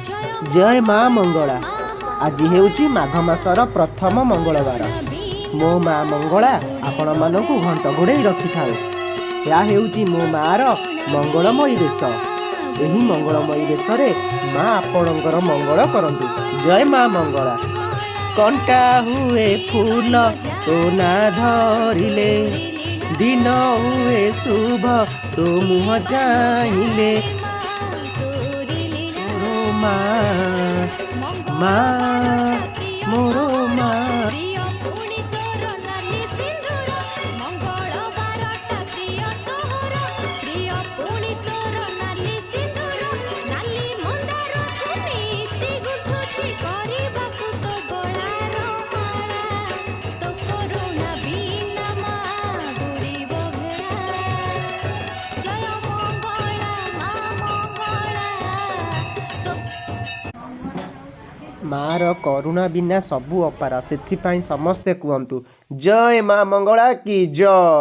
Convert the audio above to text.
जय माँ मंगला। आज हेउची माघ मासर प्रथम मंगलवार। मो माँ मंगला आपण मानकु घंट घोड़े रखि थाउ। या हेउची मो मार मंगलमयी बेश। एही मंगलमयी बेशरे माँ आपणकर मंगल करंतु। जय माँ मंगला। कंटा हुए फूल तो ना धरिले, दिन हुए शुभ तो मुह चाहिले। मोरो माँ माँ मोरो माँ। मार करुणा बिना सबु अपार। से समस्ते कहतु जय माँ मंगला की जय।